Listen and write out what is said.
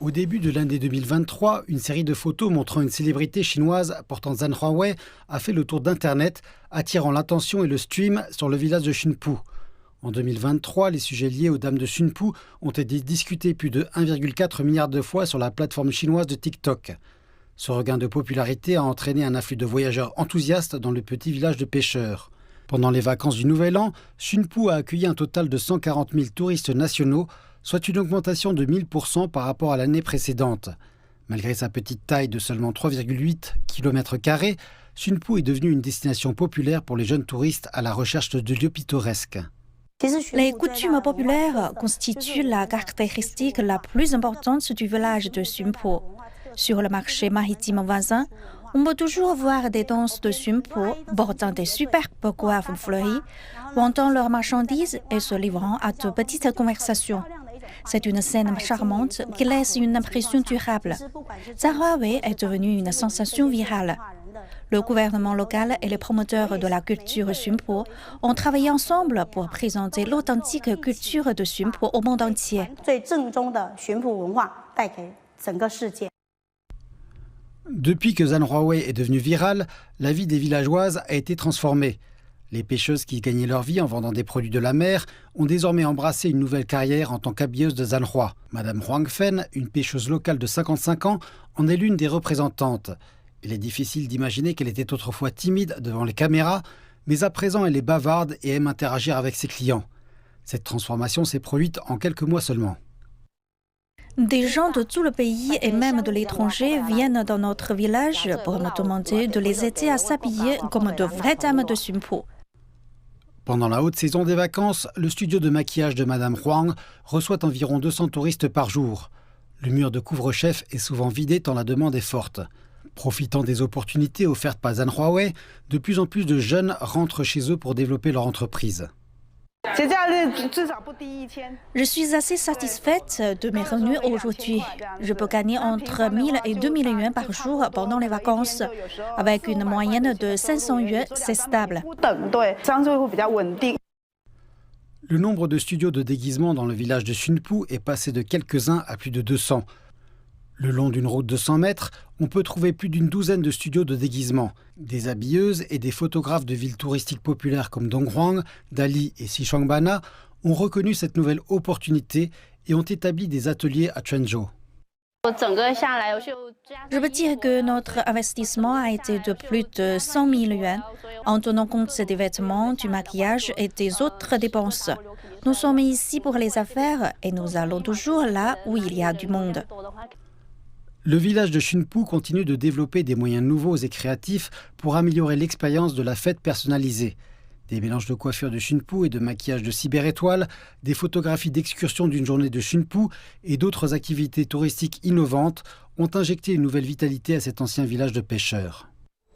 Au début de l'année 2023, une série de photos montrant une célébrité chinoise portant Zhan Huawei a fait le tour d'Internet, attirant l'attention et le stream sur le village de Xunpu. En 2023, les sujets liés aux dames de Xunpu ont été discutés plus de 1,4 milliard de fois sur la plateforme chinoise de TikTok. Ce regain de popularité a entraîné un afflux de voyageurs enthousiastes dans le petit village de pêcheurs. Pendant les vacances du Nouvel An, Xunpu a accueilli un total de 140 000 touristes nationaux, soit une augmentation de 1000% par rapport à l'année précédente. Malgré sa petite taille de seulement 3,8 km², Xunpu est devenue une destination populaire pour les jeunes touristes à la recherche de lieux pittoresques. Les coutumes populaires constituent la caractéristique la plus importante du village de Xunpu. Sur le marché maritime voisin, on peut toujours voir des danses de Xunpu portant des superbes coiffes fleuries, vendant leurs marchandises et se livrant à de petites conversations. C'est une scène charmante qui laisse une impression durable. Zhan Huawei est devenue une sensation virale. Le gouvernement local et les promoteurs de la culture Xunpu ont travaillé ensemble pour présenter l'authentique culture de Xunpu au monde entier. Depuis que Zhan Huawei est devenue virale, la vie des villageoises a été transformée. Les pêcheuses qui gagnaient leur vie en vendant des produits de la mer ont désormais embrassé une nouvelle carrière en tant qu'habilleuse de Zhan Hua. Madame Huang Fen, une pêcheuse locale de 55 ans, en est l'une des représentantes. Il est difficile d'imaginer qu'elle était autrefois timide devant les caméras, mais à présent elle est bavarde et aime interagir avec ses clients. Cette transformation s'est produite en quelques mois seulement. Des gens de tout le pays et même de l'étranger viennent dans notre village pour me demander de les aider à s'habiller comme de vraies dames de Xunpu. Pendant la haute saison des vacances, le studio de maquillage de Madame Huang reçoit environ 200 touristes par jour. Le mur de couvre-chef est souvent vidé tant la demande est forte. Profitant des opportunités offertes par Zhan Huawei, de plus en plus de jeunes rentrent chez eux pour développer leur entreprise. Je suis assez satisfaite de mes revenus aujourd'hui. Je peux gagner entre 1 000 et 2 000 yuans par jour pendant les vacances. Avec une moyenne de 500 yuans, c'est stable. Le nombre de studios de déguisement dans le village de Xunpu est passé de quelques-uns à plus de 200. Le long d'une route de 100 mètres, on peut trouver plus d'une douzaine de studios de déguisement. Des habilleuses et des photographes de villes touristiques populaires comme Donghuang, Dali et Xishuangbanna ont reconnu cette nouvelle opportunité et ont établi des ateliers à Quanzhou. Je veux dire que notre investissement a été de plus de 100 000 yuans, en tenant compte des vêtements, du maquillage et des autres dépenses. Nous sommes ici pour les affaires et nous allons toujours là où il y a du monde. Le village de Xunpu continue de développer des moyens nouveaux et créatifs pour améliorer l'expérience de la fête personnalisée. Des mélanges de coiffure de Xunpu et de maquillage de cyberétoiles, des photographies d'excursion d'une journée de Xunpu et d'autres activités touristiques innovantes ont injecté une nouvelle vitalité à cet ancien village de pêcheurs.